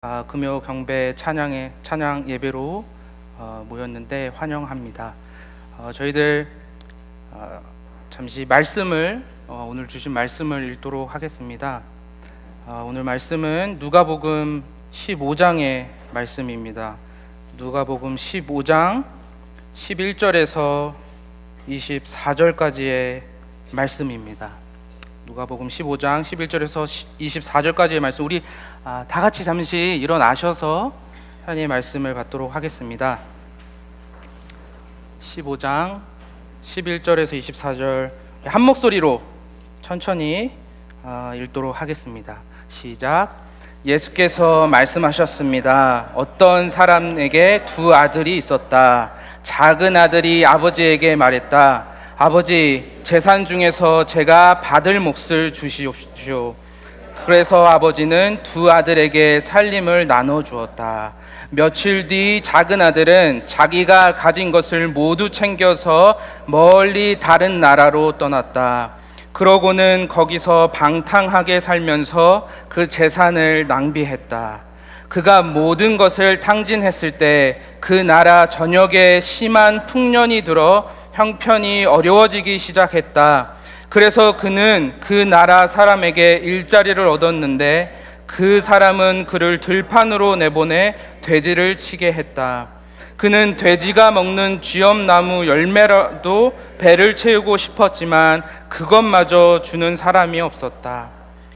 금요 경배 찬양 예배로 모였는데 환영합니다. 저희들 잠시 말씀을 오늘 주신 말씀을 읽도록 하겠습니다. 오늘 말씀은 누가복음 15장의 말씀입니다. 누가복음 15장 11절에서 24절까지의 말씀입니다. 누가복음 15장 11절에서 24절까지의 말씀, 우리 다 같이 잠시 일어나셔서 하나님의 말씀을 받도록 하겠습니다. 15장 11절에서 24절 한 목소리로 천천히 읽도록 하겠습니다. 시작. 예수께서 말씀하셨습니다. 어떤 사람에게 두 아들이 있었다. 작은 아들이 아버지에게 말했다. 아버지, 재산 중에서 제가 받을 몫을 주시옵시오. 그래서 아버지는 두 아들에게 살림을 나눠 주었다. 며칠 뒤 작은 아들은 자기가 가진 것을 모두 챙겨서 멀리 다른 나라로 떠났다. 그러고는 거기서 방탕하게 살면서 그 재산을 낭비했다. 그가 모든 것을 탕진했을 때 그 나라 전역에 심한 풍년이 들어 형편이 어려워지기 시작했다. 그래서 그는 그 나라 사람에게 일자리를 얻었는데 그 사람은 그를 들판으로 내보내 돼지를 치게 했다. 그는 돼지가 먹는 쥐엄나무 열매라도 배를 채우고 싶었지만 그것마저 주는 사람이 없었다.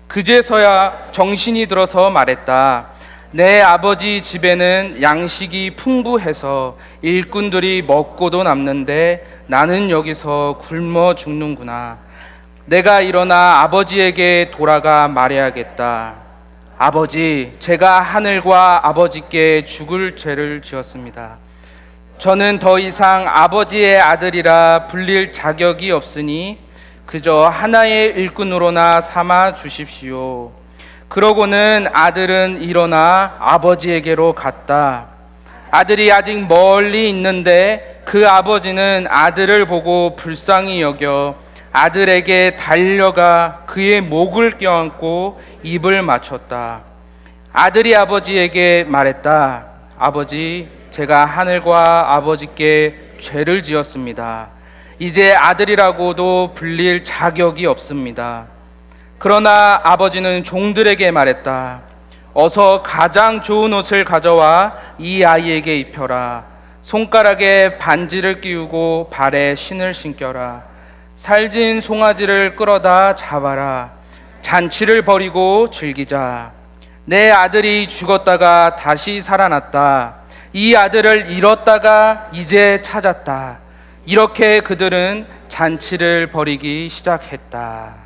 그제서야 정신이 들어서 말했다. 내 아버지 집에는 양식이 풍부해서 일꾼들이 먹고도 남는데 나는 여기서 굶어 죽는구나. 내가 일어나 아버지에게 돌아가 말해야겠다. 아버지, 제가 하늘과 아버지께 죽을 죄를 지었습니다. 저는 더 이상 아버지의 아들이라 불릴 자격이 없으니 그저 하나의 일꾼으로나 삼아 주십시오. 그러고는 아들은 일어나 아버지에게로 갔다. 아들이 아직 멀리 있는데 그 아버지는 아들을 보고 불쌍히 여겨 아들에게 달려가 그의 목을 껴안고 입을 맞췄다. 아들이 아버지에게 말했다. 아버지, 제가 하늘과 아버지께 죄를 지었습니다. 이제 아들이라고도 불릴 자격이 없습니다. 그러나 아버지는 종들에게 말했다. 어서 가장 좋은 옷을 가져와 이 아이에게 입혀라. 손가락에 반지를 끼우고 발에 신을 신겨라. 살진 송아지를 끌어다 잡아라. 잔치를 벌이고 즐기자. 내 아들이 죽었다가 다시 살아났다. 이 아들을 잃었다가 이제 찾았다. 이렇게 그들은 잔치를 벌이기 시작했다.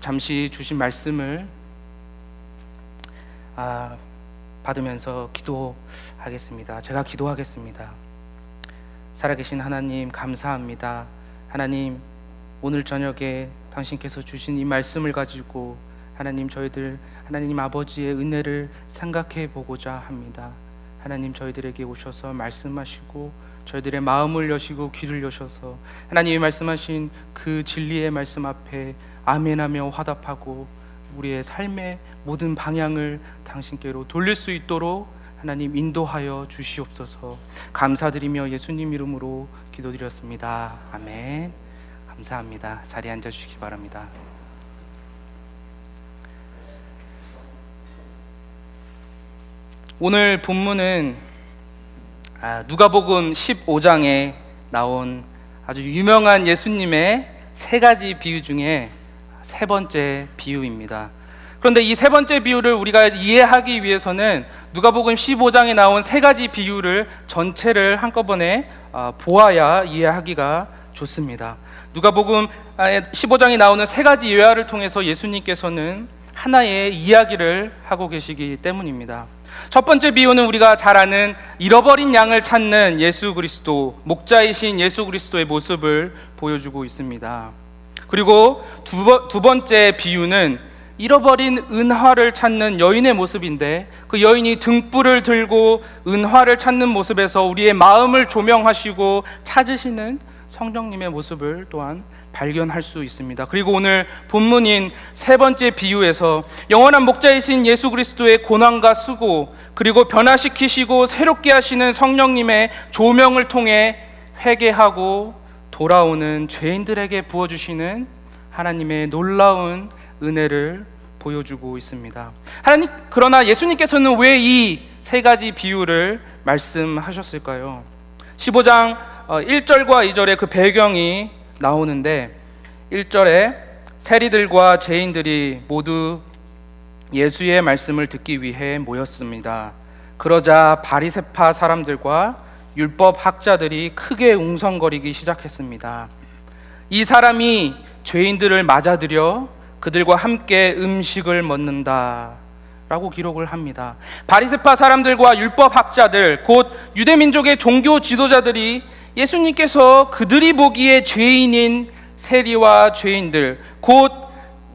잠시 주신 말씀을 받으면서 기도하겠습니다. 제가 기도하겠습니다. 살아계신 하나님, 감사합니다. 하나님, 오늘 저녁에 당신께서 주신 이 말씀을 가지고 하나님, 저희들 하나님 아버지의 은혜를 생각해 보고자 합니다. 하나님, 저희들에게 오셔서 말씀하시고 저희들의 마음을 여시고 귀를 여셔서 하나님이 말씀하신 그 진리의 말씀 앞에 아멘하며 화답하고 우리의 삶의 모든 방향을 당신께로 돌릴 수 있도록 하나님 인도하여 주시옵소서. 감사드리며 예수님 이름으로 기도드렸습니다. 아멘. 감사합니다. 자리에 앉아주시기 바랍니다. 오늘 본문은 누가복음 15장에 나온 아주 유명한 예수님의 세 가지 비유 중에 세 번째 비유입니다. 그런데 이 세 번째 비유를 우리가 이해하기 위해서는 누가복음 15장에 나온 세 가지 비유를 전체를 한꺼번에 보아야 이해하기가 좋습니다. 누가복음 15장에 나오는 세 가지 예화를 통해서 예수님께서는 하나의 이야기를 하고 계시기 때문입니다. 첫 번째 비유는 우리가 잘 아는 잃어버린 양을 찾는 예수 그리스도, 목자이신 예수 그리스도의 모습을 보여주고 있습니다. 그리고 두 번째 비유는 잃어버린 은화를 찾는 여인의 모습인데 그 여인이 등불을 들고 은화를 찾는 모습에서 우리의 마음을 조명하시고 찾으시는 성령님의 모습을 또한 발견할 수 있습니다. 그리고 오늘 본문인 세 번째 비유에서 영원한 목자이신 예수 그리스도의 고난과 수고, 그리고 변화시키시고 새롭게 하시는 성령님의 조명을 통해 회개하고 돌아오는 죄인들에게 부어주시는 하나님의 놀라운 은혜를 보여주고 있습니다. 그러나 예수님께서는 왜 이 세 가지 비유를 말씀하셨을까요? 15장 1절과 2절의 그 배경이 나오는데, 1절에 세리들과 죄인들이 모두 예수의 말씀을 듣기 위해 모였습니다. 그러자 바리새파 사람들과 율법 학자들이 크게 웅성거리기 시작했습니다. 이 사람이 죄인들을 맞아들여 그들과 함께 음식을 먹는다 라고 기록을 합니다. 바리새파 사람들과 율법 학자들, 곧 유대민족의 종교 지도자들이 예수님께서 그들이 보기에 죄인인 세리와 죄인들, 곧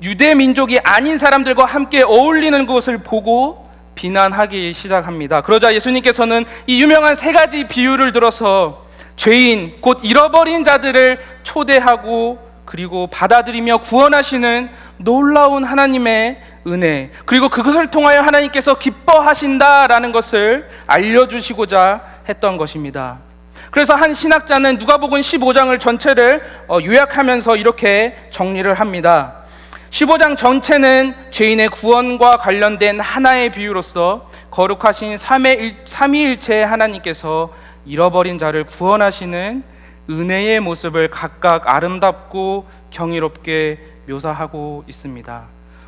유대민족이 아닌 사람들과 함께 어울리는 것을 보고 비난하기 시작합니다. 그러자 예수님께서는 이 유명한 세 가지 비유를 들어서 죄인, 곧 잃어버린 자들을 초대하고 그리고 받아들이며 구원하시는 놀라운 하나님의 은혜, 그리고 그것을 통하여 하나님께서 기뻐하신다라는 것을 알려주시고자 했던 것입니다. 그래서 한 신학자는 누가복음 15장을 전체를 요약하면서 이렇게 정리를 합니다. 15장 전체는 죄인의 구원과 관련된 하나의 비유로서 거룩하신 삼위일체의 하나님께서 잃어버린 자를 구원하시는 은혜의 모습을 각각 아름답고 경이롭게 묘사하고 있습니다.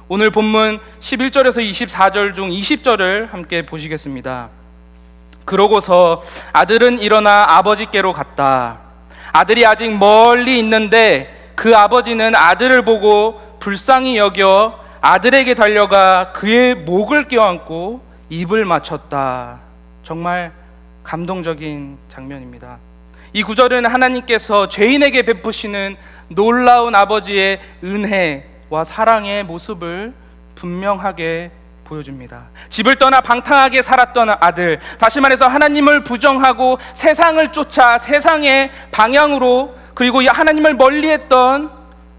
오늘 본문 11절에서 24절 중 20절을 함께 보시겠습니다. 그러고서 아들은 일어나 아버지께로 갔다. 아들이 아직 멀리 있는데 그 아버지는 아들을 보고 불쌍히 여겨 아들에게 달려가 그의 목을 껴안고 입을 맞췄다. 정말 감동적인 장면입니다. 이 구절은 하나님께서 죄인에게 베푸시는 놀라운 아버지의 은혜와 사랑의 모습을 분명하게 보여줍니다. 집을 떠나 방탕하게 살았던 아들, 다시 말해서 하나님을 부정하고 세상을 쫓아 세상의 방향으로, 그리고 하나님을 멀리했던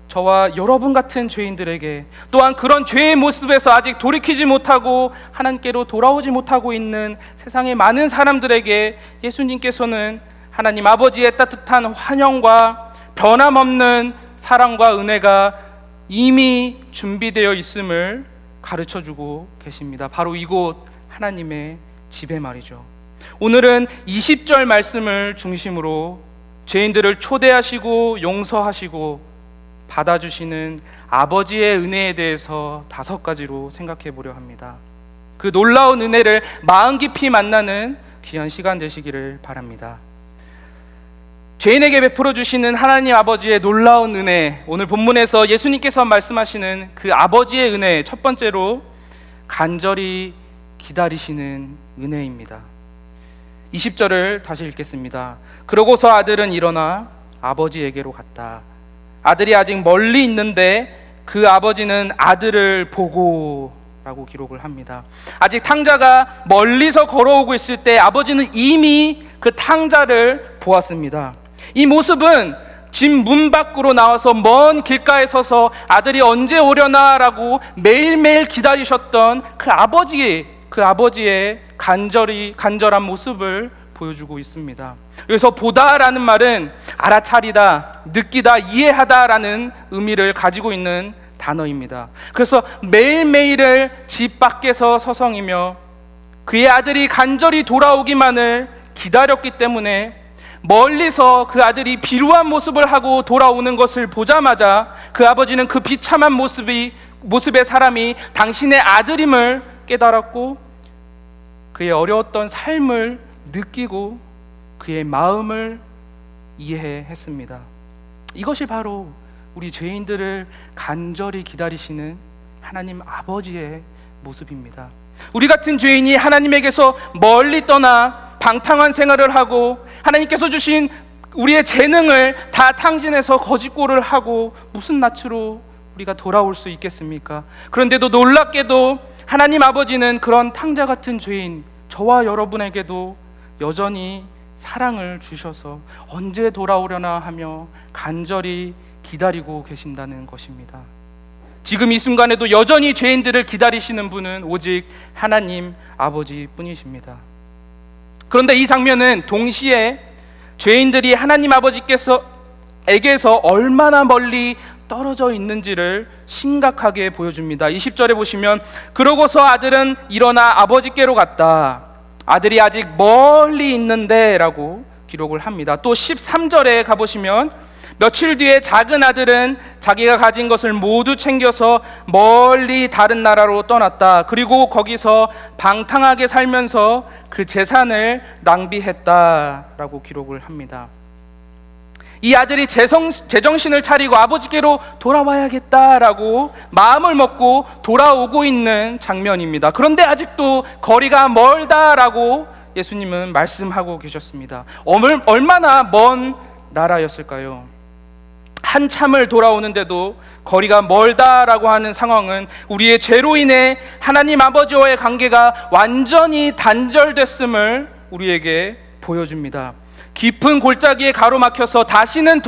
저와 여러분 같은 죄인들에게, 또한 그런 죄의 모습에서 아직 돌이키지 못하고 하나님께로 돌아오지 못하고 있는 세상의 많은 사람들에게 예수님께서는 하나님 아버지의 따뜻한 환영과 변함없는 사랑과 은혜가 이미 준비되어 있음을 가르쳐주고 계십니다. 바로 이곳 하나님의 집에 말이죠. 오늘은 20절 말씀을 중심으로 죄인들을 초대하시고 용서하시고 받아주시는 아버지의 은혜에 대해서 5가지로 생각해 보려 합니다. 그 놀라운 은혜를 마음 깊이 만나는 귀한 시간 되시기를 바랍니다. 죄인에게 베풀어 주시는 하나님 아버지의 놀라운 은혜, 오늘 본문에서 예수님께서 말씀하시는 그 아버지의 은혜, 첫 번째로 간절히 기다리시는 은혜입니다. 20절을 다시 읽겠습니다. 그러고서 아들은 일어나 아버지에게로 갔다. 아들이 아직 멀리 있는데 그 아버지는 아들을 보고 라고 기록을 합니다. 아직 탕자가 멀리서 걸어오고 있을 때 아버지는 이미 그 탕자를 보았습니다. 이 모습은 집 문 밖으로 나와서 먼 길가에 서서 아들이 언제 오려나라고 매일매일 기다리셨던 그 아버지의 간절한 모습을 보여주고 있습니다. 여기서 보다라는 말은 알아차리다, 느끼다, 이해하다라는 의미를 가지고 있는 단어입니다. 그래서 매일매일을 집 밖에서 서성이며 그의 아들이 간절히 돌아오기만을 기다렸기 때문에 멀리서 그 아들이 비루한 모습을 하고 돌아오는 것을 보자마자 그 아버지는 그 비참한 모습의 사람이 당신의 아들임을 깨달았고 그의 어려웠던 삶을 느끼고 그의 마음을 이해했습니다. 이것이 바로 우리 죄인들을 간절히 기다리시는 하나님 아버지의 모습입니다. 우리 같은 죄인이 하나님에게서 멀리 떠나 방탕한 생활을 하고 하나님께서 주신 우리의 재능을 다 탕진해서 거짓골을 하고 무슨 낯으로 우리가 돌아올 수 있겠습니까? 그런데도 놀랍게도 하나님 아버지는 그런 탕자 같은 죄인 저와 여러분에게도 여전히 사랑을 주셔서 언제 돌아오려나 하며 간절히 기다리고 계신다는 것입니다. 지금 이 순간에도 여전히 죄인들을 기다리시는 분은 오직 하나님 아버지뿐이십니다. 그런데 이 장면은 동시에 죄인들이 하나님 아버지께서에게서 얼마나 멀리 떨어져 있는지를 심각하게 보여줍니다. 20절에 보시면 그러고서 아들은 일어나 아버지께로 갔다. 아들이 아직 멀리 있는데 라고 기록을 합니다. 또 13절에 가보시면 며칠 뒤에 작은 아들은 자기가 가진 것을 모두 챙겨서 멀리 다른 나라로 떠났다. 그리고 거기서 방탕하게 살면서 그 재산을 낭비했다라고 기록을 합니다. 이 아들이 제정신을 차리고 아버지께로 돌아와야겠다라고 마음을 먹고 돌아오고 있는 장면입니다. 그런데 아직도 거리가 멀다라고 예수님은 말씀하고 계셨습니다. 얼마나 먼 나라였을까요? 한참을 돌아오는데도 거리가 멀다라고 하는 상황은 우리의 죄로 인해 하나님 아버지와의 관계가 완전히 단절됐음을 우리에게 보여줍니다. 깊은 골짜기에 가로막혀서 다시는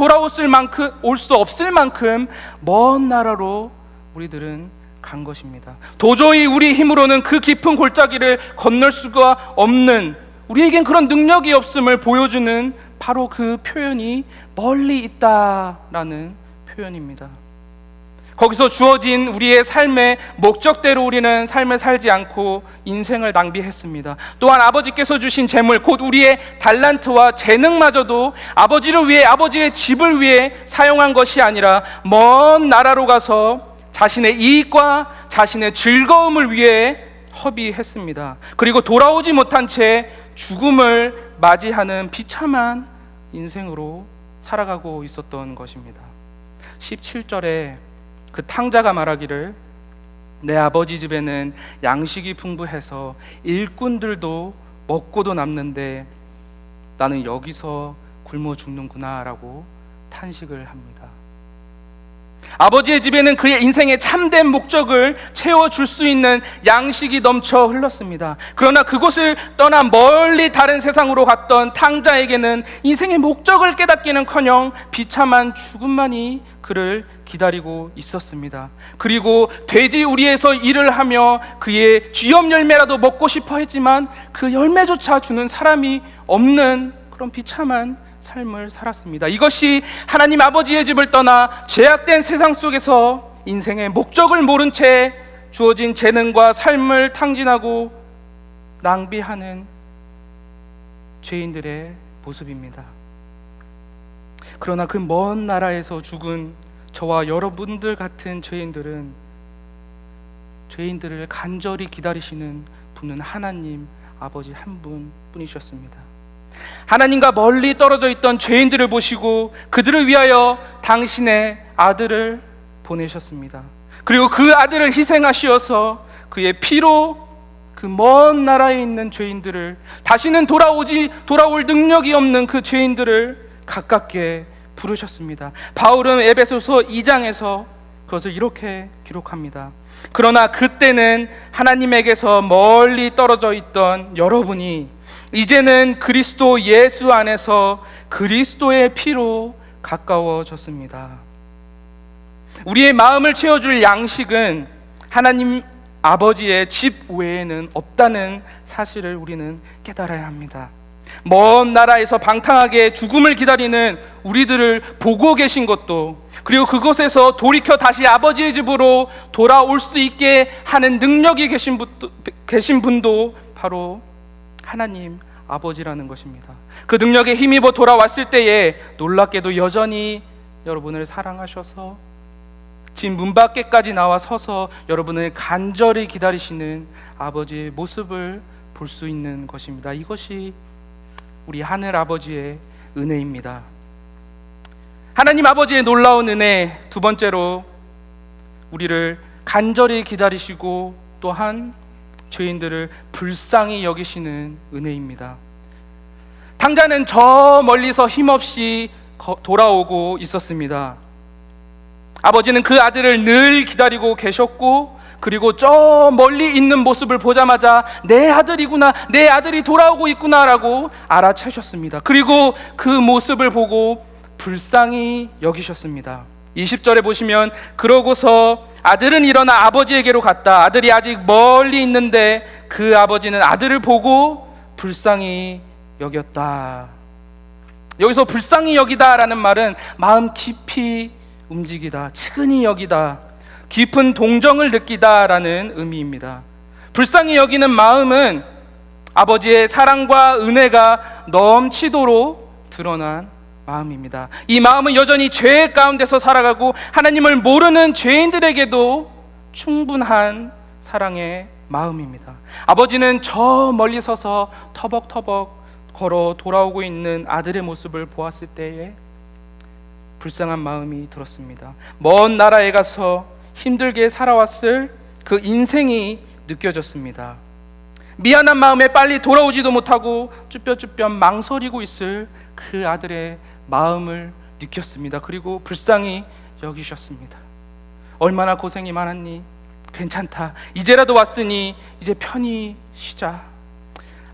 올 수 없을 만큼 먼 나라로 우리들은 간 것입니다. 도저히 우리 힘으로는 그 깊은 골짜기를 건널 수가 없는, 우리에겐 그런 능력이 없음을 보여주는 바로 그 표현이 멀리 있다라는 표현입니다. 거기서 주어진 우리의 삶의 목적대로 우리는 삶을 살지 않고 인생을 낭비했습니다. 또한 아버지께서 주신 재물, 곧 우리의 달란트와 재능마저도 아버지를 위해, 아버지의 집을 위해 사용한 것이 아니라 먼 나라로 가서 자신의 이익과 자신의 즐거움을 위해 허비했습니다. 그리고 돌아오지 못한 채 죽음을 맞이하는 비참한 인생으로 살아가고 있었던 것입니다. 17절에 그 탕자가 말하기를 내 아버지 집에는 양식이 풍부해서 일꾼들도 먹고도 남는데 나는 여기서 굶어 죽는구나 라고 탄식을 합니다. 아버지의 집에는 그의 인생의 참된 목적을 채워줄 수 있는 양식이 넘쳐 흘렀습니다. 그러나 그곳을 떠나 멀리 다른 세상으로 갔던 탕자에게는 인생의 목적을 깨닫기는커녕 비참한 죽음만이 그를 기다리고 있었습니다. 그리고 돼지 우리에서 일을 하며 그의 쥐염 열매라도 먹고 싶어 했지만 그 열매조차 주는 사람이 없는 그런 비참한 삶을 살았습니다. 이것이 하나님 아버지의 집을 떠나 죄악된 세상 속에서 인생의 목적을 모른 채 주어진 재능과 삶을 탕진하고 낭비하는 죄인들의 모습입니다. 그러나 그 먼 나라에서 죽은 저와 여러분들 같은 죄인들을 간절히 기다리시는 분은 하나님 아버지 한 분뿐이셨습니다. 하나님과 멀리 떨어져 있던 죄인들을 보시고 그들을 위하여 당신의 아들을 보내셨습니다. 그리고 그 아들을 희생하시어서 그의 피로 그 먼 나라에 있는 죄인들을, 다시는 돌아올 능력이 없는 그 죄인들을 가깝게 부르셨습니다. 바울은 에베소서 2장에서 그것을 이렇게 기록합니다. 그러나 그때는 하나님에게서 멀리 떨어져 있던 여러분이 이제는 그리스도 예수 안에서 그리스도의 피로 가까워졌습니다. 우리의 마음을 채워줄 양식은 하나님 아버지의 집 외에는 없다는 사실을 우리는 깨달아야 합니다. 먼 나라에서 방탕하게 죽음을 기다리는 우리들을 보고 계신 것도, 그리고 그곳에서 돌이켜 다시 아버지의 집으로 돌아올 수 있게 하는 능력이 계신 분도 바로 하나님 아버지라는 것입니다. 그 능력에 힘입어 돌아왔을 때에 놀랍게도 여전히 여러분을 사랑하셔서 집 문 밖에까지 나와 서서 여러분을 간절히 기다리시는 아버지의 모습을 볼 수 있는 것입니다. 이것이 우리 하늘 아버지의 은혜입니다. 하나님 아버지의 놀라운 은혜, 두 번째로 우리를 간절히 기다리시고 또한 죄인들을 불쌍히 여기시는 은혜입니다. 탕자는 저 멀리서 힘없이 돌아오고 있었습니다. 아버지는 그 아들을 늘 기다리고 계셨고, 그리고 저 멀리 있는 모습을 보자마자 내 아들이구나, 내 아들이 돌아오고 있구나라고 알아채셨습니다. 그리고 그 모습을 보고 불쌍히 여기셨습니다. 20절에 보시면 그러고서 아들은 일어나 아버지에게로 갔다. 아들이 아직 멀리 있는데 그 아버지는 아들을 보고 불쌍히 여겼다. 여기서 불쌍히 여기다라는 말은 마음 깊이 움직이다, 측은히 여기다, 깊은 동정을 느끼다라는 의미입니다. 불쌍히 여기는 마음은 아버지의 사랑과 은혜가 넘치도록 드러난 마음입니다. 이 마음은 여전히 죄 가운데서 살아가고 하나님을 모르는 죄인들에게도 충분한 사랑의 마음입니다. 아버지는 저 멀리 서서 터벅터벅 걸어 돌아오고 있는 아들의 모습을 보았을 때에 불쌍한 마음이 들었습니다. 먼 나라에 가서 힘들게 살아왔을 그 인생이 느껴졌습니다. 미안한 마음에 빨리 돌아오지도 못하고 쭈뼛쭈뼛 망설이고 있을 그 아들의 마음을 느꼈습니다. 그리고 불쌍히 여기셨습니다. 얼마나 고생이 많았니? 괜찮다. 이제라도 왔으니 이제 편히 쉬자.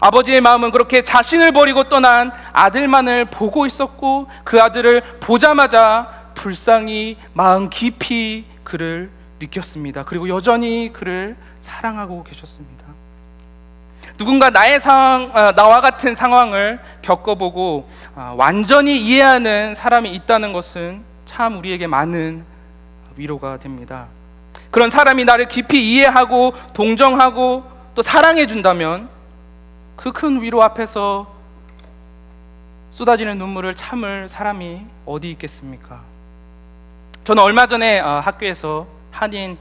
아버지의 마음은 그렇게 자신을 버리고 떠난 아들만을 보고 있었고 그 아들을 보자마자 불쌍히 마음 깊이 그를 느꼈습니다. 그리고 여전히 그를 사랑하고 계셨습니다. 누군가 나와 같은 상황을 겪어보고 완전히 이해하는 사람이 있다는 것은 참 우리에게 많은 위로가 됩니다. 그런 사람이 나를 깊이 이해하고 동정하고 또 사랑해 준다면 그 큰 위로 앞에서 쏟아지는 눈물을 참을 사람이 어디 있겠습니까? 저는 얼마 전에 학교에서 한인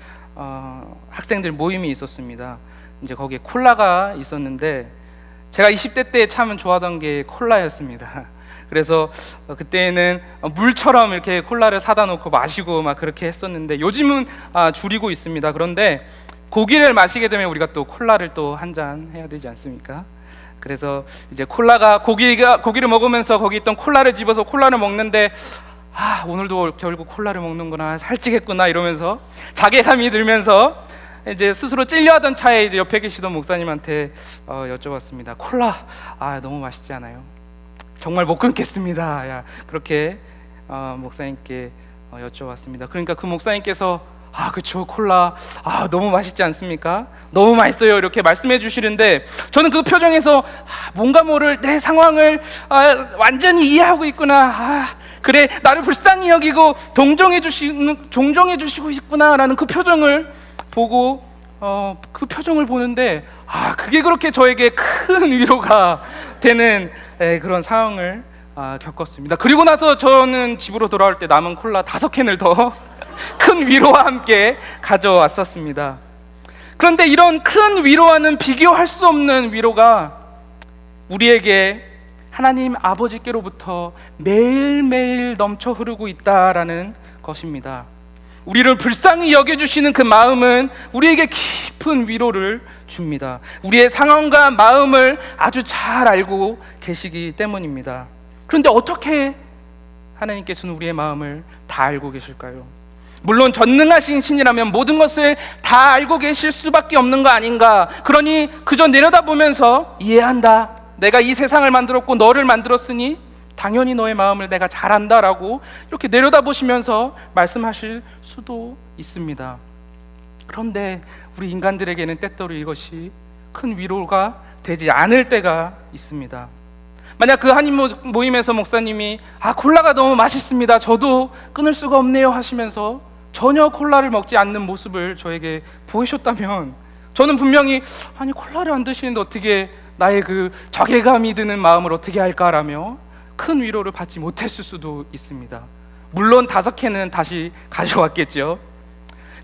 학생들 모임이 있었습니다. 이제 거기에 콜라가 있었는데 제가 20대 때 참 좋아하던 게 콜라였습니다. 그래서 그때는 물처럼 이렇게 콜라를 사다 놓고 마시고 막 그렇게 했었는데 요즘은 줄이고 있습니다. 그런데 고기를 마시게 되면 우리가 또 콜라를 또 한 잔 해야 되지 않습니까? 그래서 이제 고기를 먹으면서 거기 있던 콜라를 집어서 콜라를 먹는데 오늘도 결국 콜라를 먹는구나, 살찌겠구나 이러면서 자괴감이 들면서 이제 스스로 찔려하던 차에 이제 옆에 계시던 목사님한테 여쭤봤습니다. 콜라 너무 맛있지 않아요? 정말 못 끊겠습니다. 그렇게 목사님께 여쭤봤습니다. 그러니까 그 목사님께서 그쵸, 콜라 너무 맛있지 않습니까? 너무 맛있어요 이렇게 말씀해 주시는데 저는 그 표정에서 뭔가 모를 내 상황을 완전히 이해하고 있구나, 그래 나를 불쌍히 여기고 종정해 주시고 있구나라는 그 표정을 보고 그 표정을 보는데 그게 그렇게 저에게 큰 위로가 되는 그런 상황을 겪었습니다. 그리고 나서 저는 집으로 돌아올 때 남은 콜라 5캔을 더 큰 위로와 함께 가져왔었습니다. 그런데 이런 큰 위로와는 비교할 수 없는 위로가 우리에게 하나님 아버지께로부터 매일매일 넘쳐 흐르고 있다라는 것입니다. 우리를 불쌍히 여겨주시는 그 마음은 우리에게 깊은 위로를 줍니다. 우리의 상황과 마음을 아주 잘 알고 계시기 때문입니다. 그런데 어떻게 하나님께서는 우리의 마음을 다 알고 계실까요? 물론 전능하신 신이라면 모든 것을 다 알고 계실 수밖에 없는 거 아닌가? 그러니 그저 내려다보면서 이해한다, 내가 이 세상을 만들었고 너를 만들었으니 당연히 너의 마음을 내가 잘 안다라고 이렇게 내려다보시면서 말씀하실 수도 있습니다. 그런데 우리 인간들에게는 때때로 이것이 큰 위로가 되지 않을 때가 있습니다. 만약 그 한인 모임에서 목사님이 콜라가 너무 맛있습니다, 저도 끊을 수가 없네요 하시면서 전혀 콜라를 먹지 않는 모습을 저에게 보이셨다면 저는 분명히 콜라를 안 드시는데 어떻게 나의 그 자괴감이 드는 마음을 어떻게 할까라며 큰 위로를 받지 못했을 수도 있습니다. 물론 5캔은 다시 가져왔겠죠.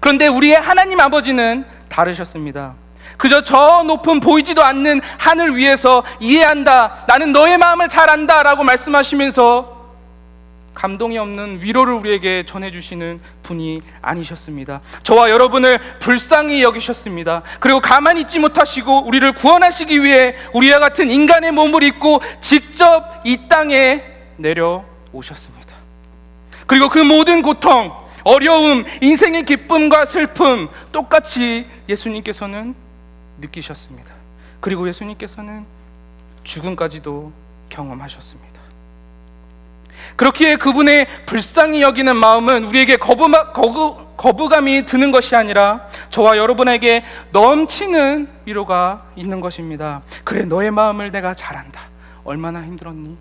그런데 우리의 하나님 아버지는 다르셨습니다. 그저 저 높은 보이지도 않는 하늘 위에서 이해한다, 나는 너의 마음을 잘 안다 라고 말씀하시면서 감동이 없는 위로를 우리에게 전해주시는 분이 아니셨습니다. 저와 여러분을 불쌍히 여기셨습니다. 그리고 가만히 있지 못하시고 우리를 구원하시기 위해 우리와 같은 인간의 몸을 입고 직접 이 땅에 내려오셨습니다. 그리고 그 모든 고통, 어려움, 인생의 기쁨과 슬픔 똑같이 예수님께서는 느끼셨습니다. 그리고 예수님께서는 죽음까지도 경험하셨습니다. 그렇기에 그분의 불쌍히 여기는 마음은 우리에게 거부감이 드는 것이 아니라 저와 여러분에게 넘치는 위로가 있는 것입니다. 그래, 너의 마음을 내가 잘 안다. 얼마나 힘들었니?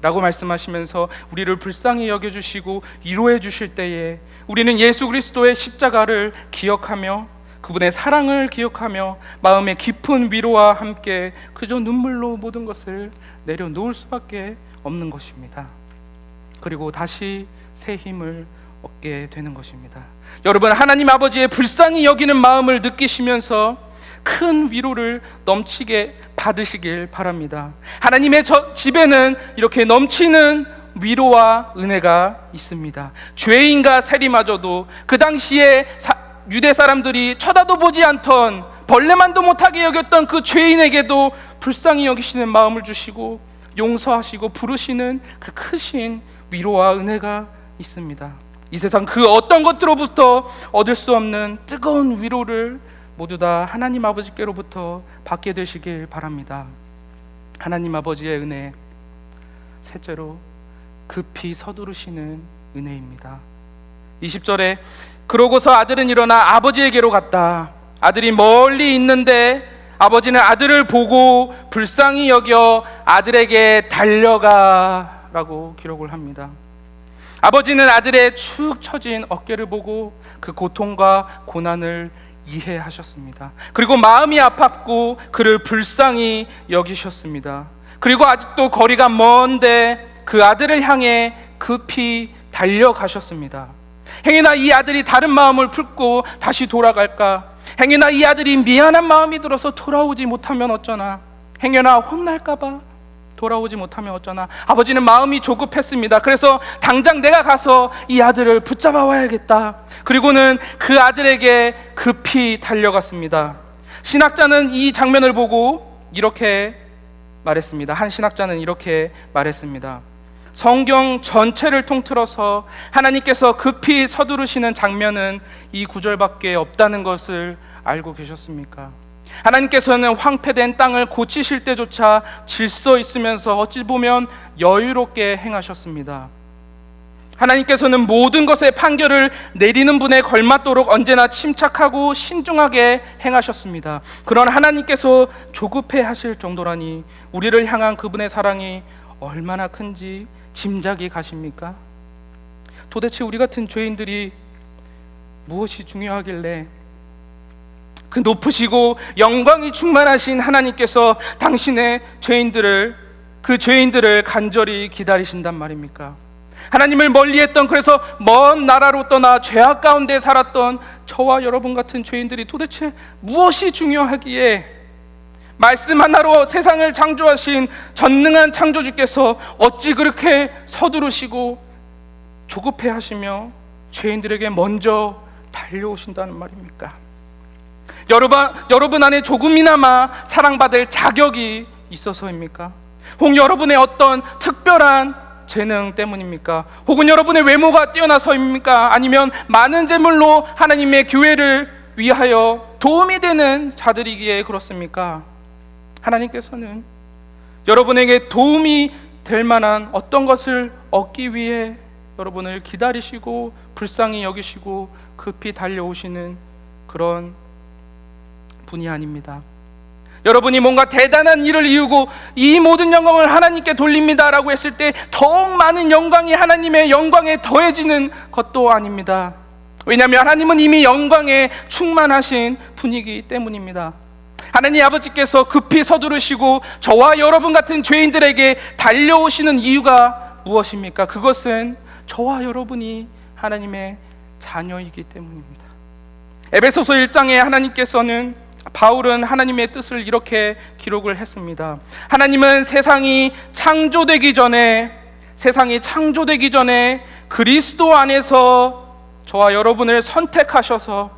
라고 말씀하시면서 우리를 불쌍히 여겨주시고 위로해 주실 때에 우리는 예수 그리스도의 십자가를 기억하며 그분의 사랑을 기억하며 마음의 깊은 위로와 함께 그저 눈물로 모든 것을 내려놓을 수밖에 없는 것입니다. 그리고 다시 새 힘을 얻게 되는 것입니다. 여러분, 하나님 아버지의 불쌍히 여기는 마음을 느끼시면서 큰 위로를 넘치게 받으시길 바랍니다. 하나님의 집에는 이렇게 넘치는 위로와 은혜가 있습니다. 죄인과 세리마저도 그 당시에 유대 사람들이 쳐다도 보지 않던, 벌레만도 못하게 여겼던 그 죄인에게도 불쌍히 여기시는 마음을 주시고 용서하시고 부르시는 그 크신 위로와 은혜가 있습니다. 이 세상 그 어떤 것들로부터 얻을 수 없는 뜨거운 위로를 모두 다 하나님 아버지께로부터 받게 되시길 바랍니다. 하나님 아버지의 은혜, 셋째로 급히 서두르시는 은혜입니다. 20절에 그러고서 아들은 일어나 아버지에게로 갔다. 아들이 멀리 있는데 아버지는 아들을 보고 불쌍히 여겨 아들에게 달려가 라고 기록을 합니다. 아버지는 아들의 축 처진 어깨를 보고 그 고통과 고난을 이해하셨습니다. 그리고 마음이 아팠고 그를 불쌍히 여기셨습니다. 그리고 아직도 거리가 먼데 그 아들을 향해 급히 달려가셨습니다. 행여나 이 아들이 다른 마음을 품고 다시 돌아갈까? 행여나 이 아들이 미안한 마음이 들어서 돌아오지 못하면 어쩌나? 행여나 혼날까봐 돌아오지 못하면 어쩌나? 아버지는 마음이 조급했습니다. 그래서 당장 내가 가서 이 아들을 붙잡아 와야겠다. 그리고는 그 아들에게 급히 달려갔습니다. 신학자는 이 장면을 보고 이렇게 말했습니다. 한 신학자는 이렇게 말했습니다. 성경 전체를 통틀어서 하나님께서 급히 서두르시는 장면은 이 구절밖에 없다는 것을 알고 계셨습니까? 하나님께서는 황폐된 땅을 고치실 때조차 질서 있으면서 어찌 보면 여유롭게 행하셨습니다. 하나님께서는 모든 것의 판결을 내리는 분에 걸맞도록 언제나 침착하고 신중하게 행하셨습니다. 그런 하나님께서 조급해 하실 정도라니 우리를 향한 그분의 사랑이 얼마나 큰지 짐작이 가십니까? 도대체 우리 같은 죄인들이 무엇이 중요하길래 그 높으시고 영광이 충만하신 하나님께서 당신의 그 죄인들을 간절히 기다리신단 말입니까? 하나님을 멀리했던, 그래서 먼 나라로 떠나 죄악 가운데 살았던 저와 여러분 같은 죄인들이 도대체 무엇이 중요하기에 말씀 하나로 세상을 창조하신 전능한 창조주께서 어찌 그렇게 서두르시고 조급해 하시며 죄인들에게 먼저 달려오신다는 말입니까? 여러분 안에 조금이나마 사랑받을 자격이 있어서입니까? 혹 여러분의 어떤 특별한 재능 때문입니까? 혹은 여러분의 외모가 뛰어나서입니까? 아니면 많은 재물로 하나님의 교회를 위하여 도움이 되는 자들이기에 그렇습니까? 하나님께서는 여러분에게 도움이 될 만한 어떤 것을 얻기 위해 여러분을 기다리시고 불쌍히 여기시고 급히 달려오시는 그런 분이 아닙니다. 여러분이 뭔가 대단한 일을 이루고 이 모든 영광을 하나님께 돌립니다 라고 했을 때 더욱 많은 영광이 하나님의 영광에 더해지는 것도 아닙니다. 왜냐하면 하나님은 이미 영광에 충만하신 분이기 때문입니다. 하나님 아버지께서 급히 서두르시고 저와 여러분 같은 죄인들에게 달려오시는 이유가 무엇입니까? 그것은 저와 여러분이 하나님의 자녀이기 때문입니다. 에베소서 1장에 바울은 하나님의 뜻을 이렇게 기록을 했습니다. 하나님은 세상이 창조되기 전에 그리스도 안에서 저와 여러분을 선택하셔서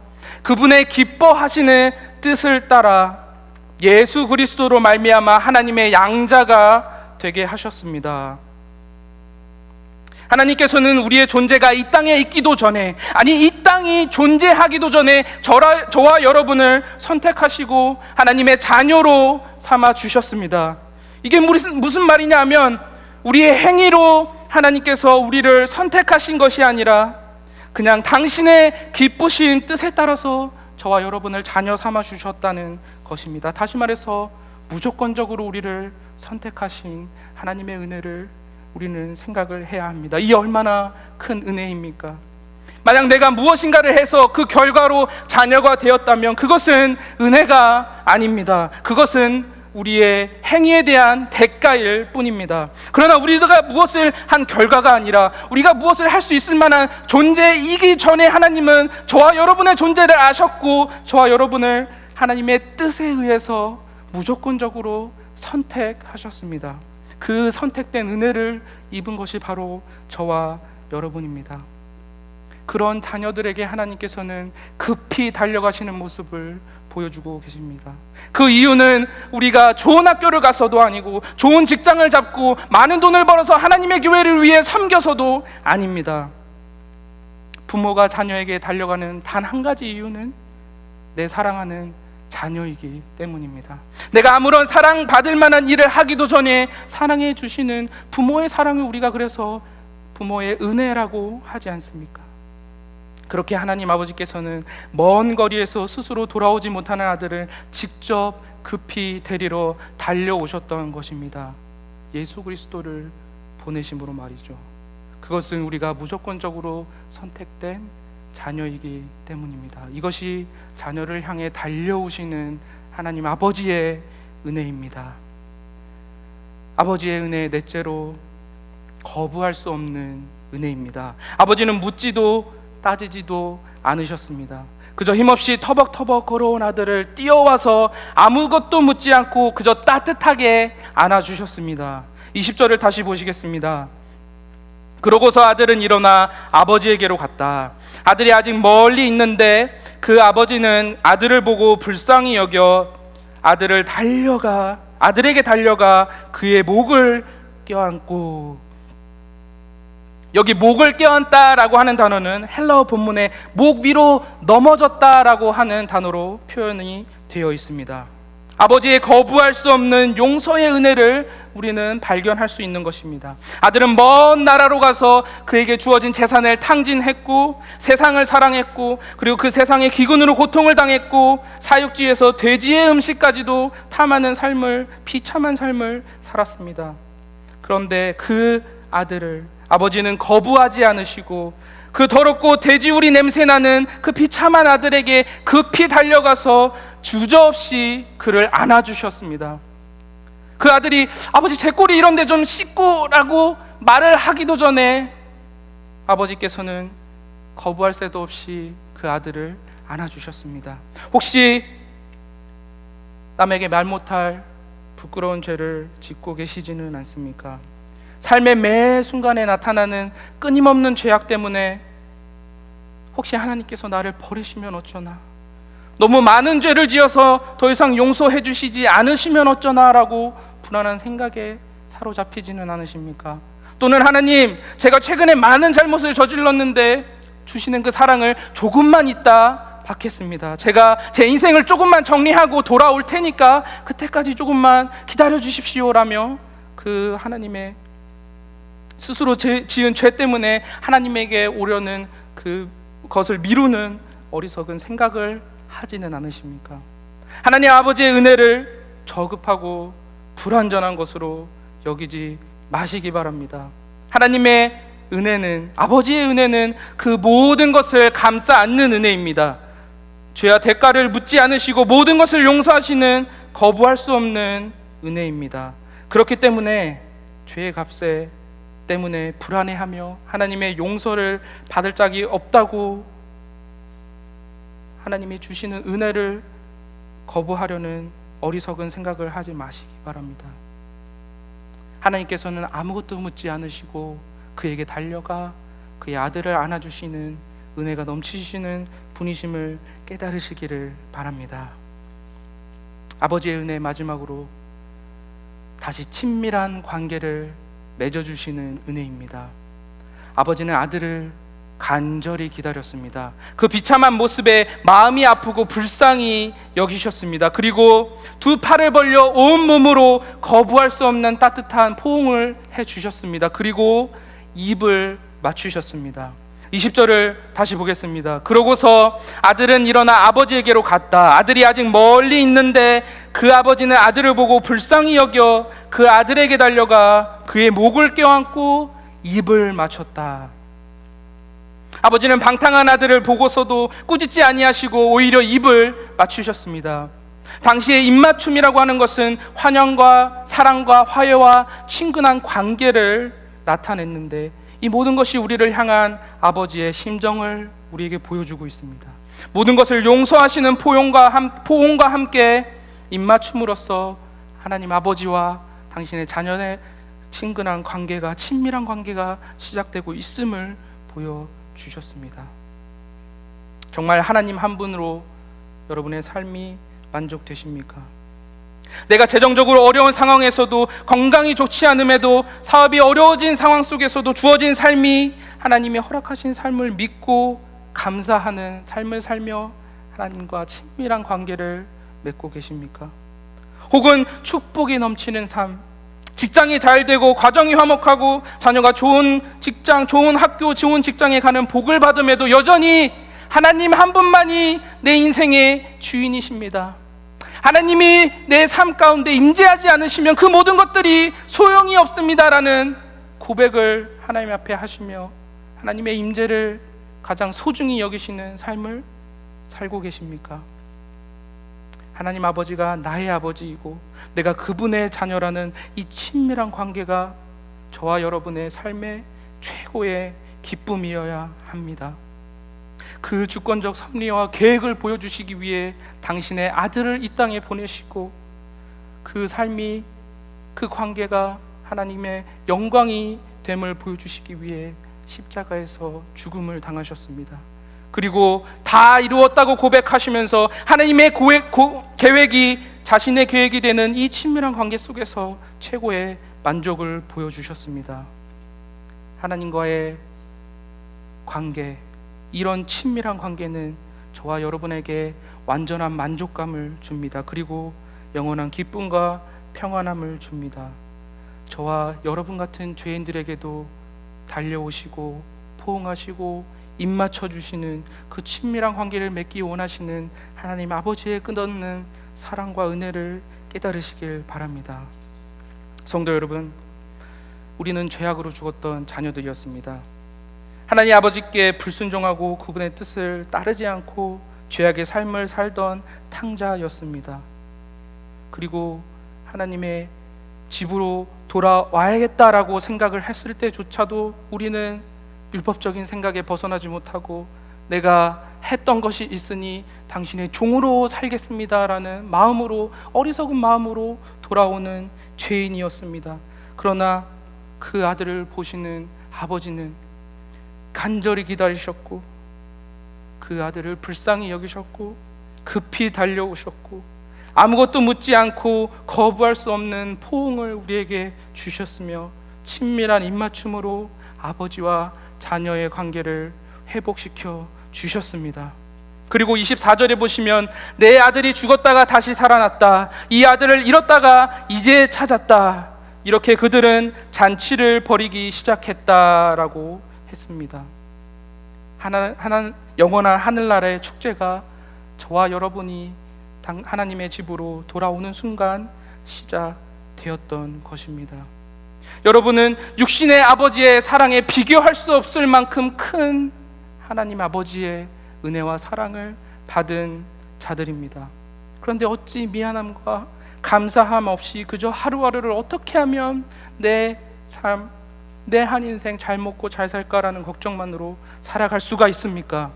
그분의 기뻐하시는 뜻을 따라 예수 그리스도로 말미암아 하나님의 양자가 되게 하셨습니다. 하나님께서는 우리의 존재가 이 땅에 있기도 전에, 아니 이 땅이 존재하기도 전에 저와 여러분을 선택하시고 하나님의 자녀로 삼아 주셨습니다. 이게 무슨 말이냐 하면 우리의 행위로 하나님께서 우리를 선택하신 것이 아니라 그냥 당신의 기쁘신 뜻에 따라서 저와 여러분을 자녀 삼아 주셨다는 것입니다. 다시 말해서 무조건적으로 우리를 선택하신 하나님의 은혜를 우리는 생각을 해야 합니다. 이 얼마나 큰 은혜입니까? 만약 내가 무엇인가를 해서 그 결과로 자녀가 되었다면 그것은 은혜가 아닙니다. 그것은 우리의 행위에 대한 대가일 뿐입니다. 그러나 우리가 무엇을 한 결과가 아니라 우리가 무엇을 할 수 있을 만한 존재이기 전에 하나님은 저와 여러분의 존재를 아셨고 저와 여러분을 하나님의 뜻에 의해서 무조건적으로 선택하셨습니다. 그 선택된 은혜를 입은 것이 바로 저와 여러분입니다. 그런 자녀들에게 하나님께서는 급히 달려가시는 모습을 보여주고 계십니다. 그 이유는 우리가 좋은 학교를 가서도 아니고 좋은 직장을 잡고 많은 돈을 벌어서 하나님의 교회를 위해 섬겨서도 아닙니다. 부모가 자녀에게 달려가는 단 한 가지 이유는 내 사랑하는 자녀이기 때문입니다. 내가 아무런 사랑받을 만한 일을 하기도 전에 사랑해 주시는 부모의 사랑을 우리가 그래서 부모의 은혜라고 하지 않습니까? 그렇게 하나님 아버지께서는 먼 거리에서 스스로 돌아오지 못하는 아들을 직접 급히 데리러 달려오셨던 것입니다. 예수 그리스도를 보내심으로 말이죠. 그것은 우리가 무조건적으로 선택된 자녀이기 때문입니다. 이것이 자녀를 향해 달려오시는 하나님 아버지의 은혜입니다. 아버지의 은혜 넷째로 거부할 수 없는 은혜입니다. 아버지는 묻지도 따지지도 않으셨습니다. 그저 힘없이 터벅터벅 걸어온 아들을 뛰어와서 아무것도 묻지 않고 그저 따뜻하게 안아주셨습니다. 20절을 다시 보시겠습니다. 그러고서 아들은 일어나 아버지에게로 갔다. 아들이 아직 멀리 있는데 그 아버지는 아들을 보고 불쌍히 여겨 아들에게 달려가 그의 목을 껴안고, 여기 목을 껴안다라고 하는 단어는 헬라어 본문에 목 위로 넘어졌다라고 하는 단어로 표현이 되어 있습니다. 아버지의 거부할 수 없는 용서의 은혜를 우리는 발견할 수 있는 것입니다. 아들은 먼 나라로 가서 그에게 주어진 재산을 탕진했고 세상을 사랑했고 그리고 그 세상의 기근으로 고통을 당했고 사육지에서 돼지의 음식까지도 탐하는 삶을, 비참한 삶을 살았습니다. 그런데 그 아들을 아버지는 거부하지 않으시고 그 더럽고 돼지우리 냄새나는 그 비참한 아들에게 급히 달려가서 주저없이 그를 안아주셨습니다. 그 아들이 아버지 제 꼴이 이런데 좀 씻고라고 말을 하기도 전에 아버지께서는 거부할 새도 없이 그 아들을 안아주셨습니다. 혹시 남에게 말 못할 부끄러운 죄를 짓고 계시지는 않습니까? 삶의 매 순간에 나타나는 끊임없는 죄악 때문에 혹시 하나님께서 나를 버리시면 어쩌나, 너무 많은 죄를 지어서 더 이상 용서해 주시지 않으시면 어쩌나 라고 불안한 생각에 사로잡히지는 않으십니까? 또는 하나님, 제가 최근에 많은 잘못을 저질렀는데 주시는 그 사랑을 조금만 있다 받겠습니다. 제가 제 인생을 조금만 정리하고 돌아올 테니까 그때까지 조금만 기다려 주십시오라며 그 하나님의 스스로 지은 죄 때문에 하나님에게 오려는 그것을 미루는 어리석은 생각을 하지는 않으십니까? 하나님 아버지의 은혜를 저급하고 불완전한 것으로 여기지 마시기 바랍니다. 하나님의 은혜는, 아버지의 은혜는 그 모든 것을 감싸 안는 은혜입니다. 죄와 대가를 묻지 않으시고 모든 것을 용서하시는 거부할 수 없는 은혜입니다. 그렇기 때문에 죄의 값에 때문에 불안해하며 하나님의 용서를 받을 짝이 없다고 하나님이 주시는 은혜를 거부하려는 어리석은 생각을 하지 마시기 바랍니다. 하나님께서는 아무것도 묻지 않으시고 그에게 달려가 그의 아들을 안아주시는 은혜가 넘치시는 분이심을 깨달으시기를 바랍니다. 아버지의 은혜, 마지막으로 다시 친밀한 관계를 맺어주시는 은혜입니다. 아버지는 아들을 간절히 기다렸습니다. 그 비참한 모습에 마음이 아프고 불쌍히 여기셨습니다. 그리고 두 팔을 벌려 온 몸으로 거부할 수 없는 따뜻한 포옹을 해주셨습니다. 그리고 입을 맞추셨습니다. 20절을 다시 보겠습니다. 그러고서 아들은 일어나 아버지에게로 갔다. 아들이 아직 멀리 있는데 그 아버지는 아들을 보고 불쌍히 여겨 그 아들에게 달려가 그의 목을 껴안고 입을 맞췄다. 아버지는 방탕한 아들을 보고서도 꾸짖지 아니하시고 오히려 입을 맞추셨습니다. 당시에 입맞춤이라고 하는 것은 환영과 사랑과 화해와 친근한 관계를 나타냈는데, 이 모든 것이 우리를 향한 아버지의 심정을 우리에게 보여주고 있습니다. 모든 것을 용서하시는 포옹과 함께 입맞춤으로써 하나님 아버지와 당신의 자녀의 친근한 관계가, 친밀한 관계가 시작되고 있음을 보여주셨습니다. 정말 하나님 한 분으로 여러분의 삶이 만족되십니까? 내가 재정적으로 어려운 상황에서도, 건강이 좋지 않음에도, 사업이 어려워진 상황 속에서도 주어진 삶이 하나님이 허락하신 삶을 믿고 감사하는 삶을 살며 하나님과 친밀한 관계를 맺고 계십니까? 혹은 축복이 넘치는 삶, 직장이 잘 되고 가정이 화목하고 자녀가 좋은 직장, 좋은 학교, 좋은 직장에 가는 복을 받음에도 여전히 하나님 한 분만이 내 인생의 주인이십니다. 하나님이 내 삶 가운데 임재하지 않으시면 그 모든 것들이 소용이 없습니다라는 고백을 하나님 앞에 하시며 하나님의 임재를 가장 소중히 여기시는 삶을 살고 계십니까? 하나님 아버지가 나의 아버지이고 내가 그분의 자녀라는 이 친밀한 관계가 저와 여러분의 삶의 최고의 기쁨이어야 합니다. 그 주권적 섭리와 계획을 보여주시기 위해 당신의 아들을 이 땅에 보내시고, 그 삶이, 그 관계가 하나님의 영광이 됨을 보여주시기 위해 십자가에서 죽음을 당하셨습니다. 그리고 다 이루었다고 고백하시면서 하나님의 계획이 자신의 계획이 되는 이 친밀한 관계 속에서 최고의 만족을 보여주셨습니다. 하나님과의 관계, 이런 친밀한 관계는 저와 여러분에게 완전한 만족감을 줍니다. 그리고 영원한 기쁨과 평안함을 줍니다. 저와 여러분 같은 죄인들에게도 달려오시고 포옹하시고 입맞춰 주시는 그 친밀한 관계를 맺기 원하시는 하나님 아버지의 끝없는 사랑과 은혜를 깨달으시길 바랍니다. 성도 여러분, 우리는 죄악으로 죽었던 자녀들이었습니다. 하나님 아버지께 불순종하고 그분의 뜻을 따르지 않고 죄악의 삶을 살던 탕자였습니다. 그리고 하나님의 집으로 돌아와야겠다라고 생각을 했을 때조차도 우리는 율법적인 생각에 벗어나지 못하고 내가 했던 것이 있으니 당신의 종으로 살겠습니다라는 마음으로, 어리석은 마음으로 돌아오는 죄인이었습니다. 그러나 그 아들을 보시는 아버지는 간절히 기다리셨고 그 아들을 불쌍히 여기셨고 급히 달려오셨고 아무것도 묻지 않고 거부할 수 없는 포옹을 우리에게 주셨으며 친밀한 입맞춤으로 아버지와 자녀의 관계를 회복시켜 주셨습니다. 그리고 24절에 보시면 내 아들이 죽었다가 다시 살아났다. 이 아들을 잃었다가 이제 찾았다. 이렇게 그들은 잔치를 벌이기 시작했다라고 했습니다. 영원한 하늘나라의 축제가 저와 여러분이 하나님의 집으로 돌아오는 순간 시작되었던 것입니다. 여러분은 육신의 아버지의 사랑에 비교할 수 없을 만큼 큰 하나님 아버지의 은혜와 사랑을 받은 자들입니다. 그런데 어찌 미안함과 감사함 없이 그저 하루하루를 어떻게 하면 내 한 인생 잘 먹고 잘 살까라는 걱정만으로 살아갈 수가 있습니까?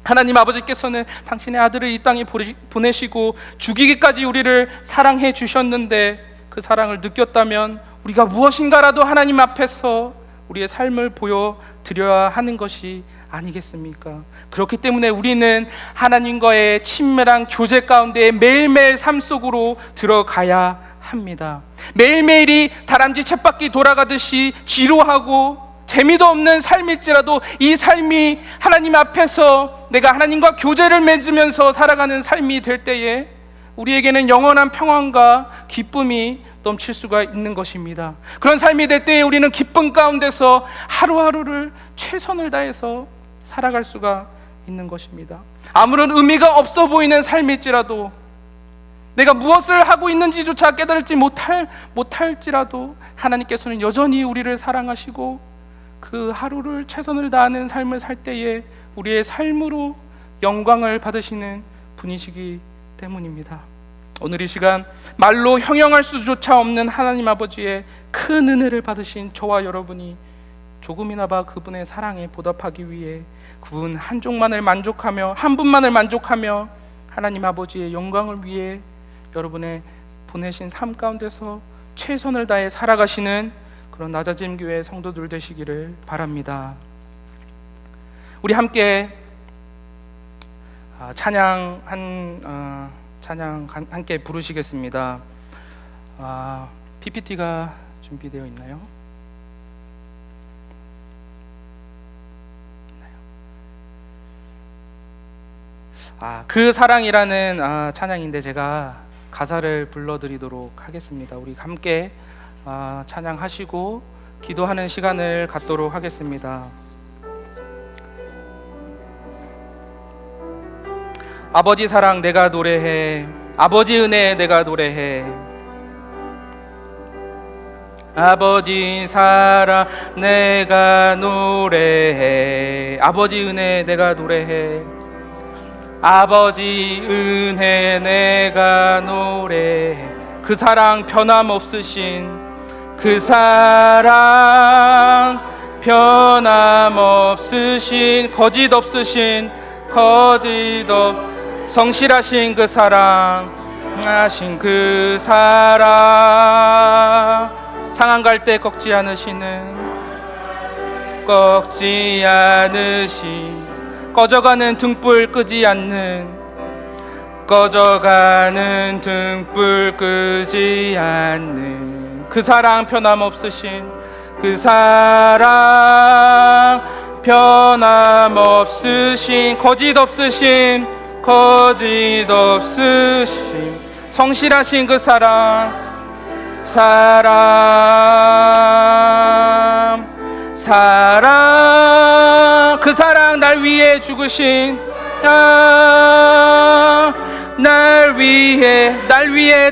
하나님 아버지께서는 당신의 아들을 이 땅에 보내시고 죽이기까지 우리를 사랑해 주셨는데, 그 사랑을 느꼈다면 우리가 무엇인가라도 하나님 앞에서 우리의 삶을 보여드려야 하는 것이 아니겠습니까? 그렇기 때문에 우리는 하나님과의 친밀한 교제 가운데 매일매일 삶 속으로 들어가야 합니다. 매일매일이 다람쥐 쳇바퀴 돌아가듯이 지루하고 재미도 없는 삶일지라도 이 삶이 하나님 앞에서 내가 하나님과 교제를 맺으면서 살아가는 삶이 될 때에 우리에게는 영원한 평안과 기쁨이 넘칠 수가 있는 것입니다. 그런 삶이 될 때에 우리는 기쁨 가운데서 하루하루를 최선을 다해서 살아갈 수가 있는 것입니다. 아무런 의미가 없어 보이는 삶일지라도, 내가 무엇을 하고 있는지조차 깨달지 못할지라도 하나님께서는 여전히 우리를 사랑하시고 그 하루를 최선을 다하는 삶을 살 때에 우리의 삶으로 영광을 받으시는 분이시기 때문입니다. 오늘 이 시간 말로 형용할 수조차 없는 하나님 아버지의 큰 은혜를 받으신 저와 여러분이 조금이나마 그분의 사랑에 보답하기 위해 그분 한 분만을 만족하며 하나님 아버지의 영광을 위해 여러분의 보내신 삶 가운데서 최선을 다해 살아가시는 그런 낮아짐 교회 성도들 되시기를 바랍니다. 우리 함께 찬양 함께 부르시겠습니다. PPT가 준비되어 있나요? 그 사랑이라는 찬양인데 제가 가사를 불러드리도록 하겠습니다. 우리 함께 찬양하시고 기도하는 시간을 갖도록 하겠습니다. 아버지 사랑 내가 노래해, 아버지 은혜 내가 노래해, 아버지 사랑 내가 노래해, 아버지 은혜 내가 노래해, 아버지 은혜 내가 노래해. 그 사랑 변함없으신, 그 사랑 변함없으신, 거짓없으신, 성실하신 그 사랑, 하신 그 사랑, 상한 갈 때 꺾지 않으신, 꺼져가는 등불 끄지 않는, 꺼져가는 등불 끄지 않는 그 사랑 변함없으신, 그 사랑 변함없으신, 거짓없으신, 성실하신 그 사랑, 그 사랑 날 위해 죽으신, 날 위해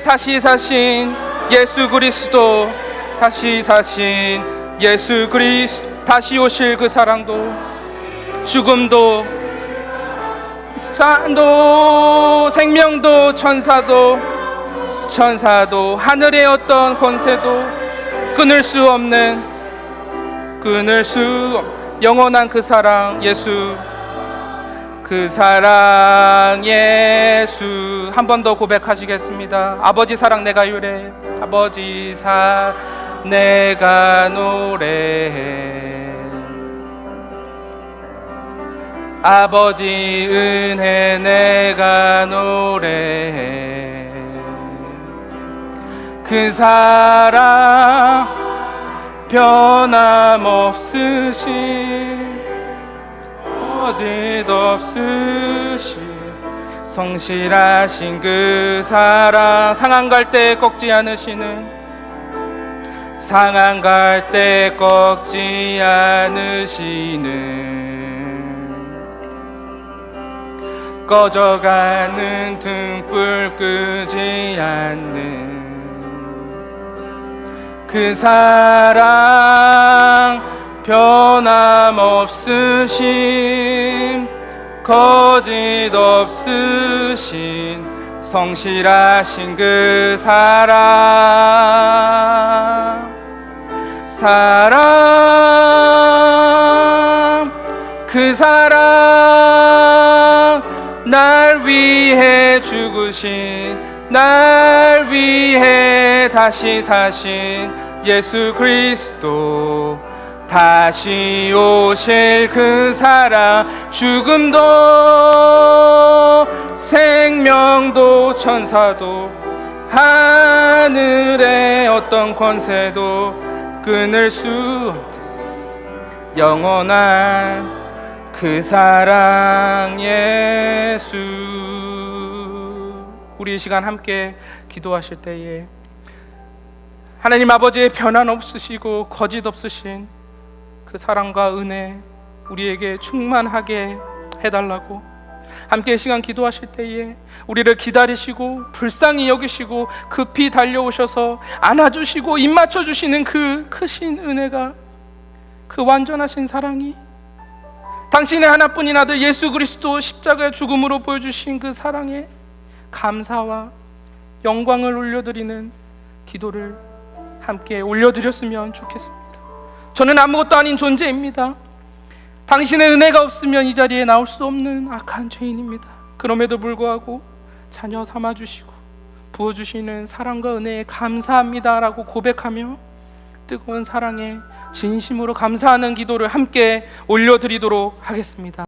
다시 사신 예수 그리스도, 다시 사신 예수 그리스도, 다시 오실 그 사랑도, 죽음도 산도 생명도 천사도 하늘의 어떤 권세도 끊을 수 없는 영원한 그 사랑 예수, 그 사랑 예수. 한 번 더 고백하시겠습니다. 아버지 사랑 내가 노래해, 아버지 사랑 내가 노래해, 아버지 은혜 내가 노래해, 그 사랑 변함없으신, 거짓없으신, 성실하신 그 사랑, 상한 갈 때 꺾지 않으시는, 상한 갈 때 꺾지 않으시는, 꺼져가는 등불 끄지 않는 그 사랑 변함없으신, 거짓없으신, 성실하신 그 사랑, 그 사랑 날 위해 죽으신, 날 위해 다시 사신 예수 그리스도, 다시 오실 그 사랑, 죽음도 생명도 천사도 하늘의 어떤 권세도 끊을 수 없는, 영원한 그 사랑 예수. 우리 이 시간 함께 기도하실 때에 하나님 아버지의 변한 없으시고 거짓 없으신 그 사랑과 은혜 우리에게 충만하게 해달라고 함께 이 시간 기도하실 때에 우리를 기다리시고 불쌍히 여기시고 급히 달려오셔서 안아주시고 입 맞춰주시는 그 크신 은혜가, 그 완전하신 사랑이, 당신의 하나뿐인 아들 예수 그리스도 십자가의 죽음으로 보여주신 그 사랑에 감사와 영광을 올려드리는 기도를 함께 올려드렸으면 좋겠습니다. 저는 아무것도 아닌 존재입니다. 당신의 은혜가 없으면 이 자리에 나올 수 없는 악한 죄인입니다. 그럼에도 불구하고 자녀 삼아주시고 부어주시는 사랑과 은혜에 감사합니다라고 고백하며 뜨거운 사랑에 진심으로 감사하는 기도를 함께 올려드리도록 하겠습니다.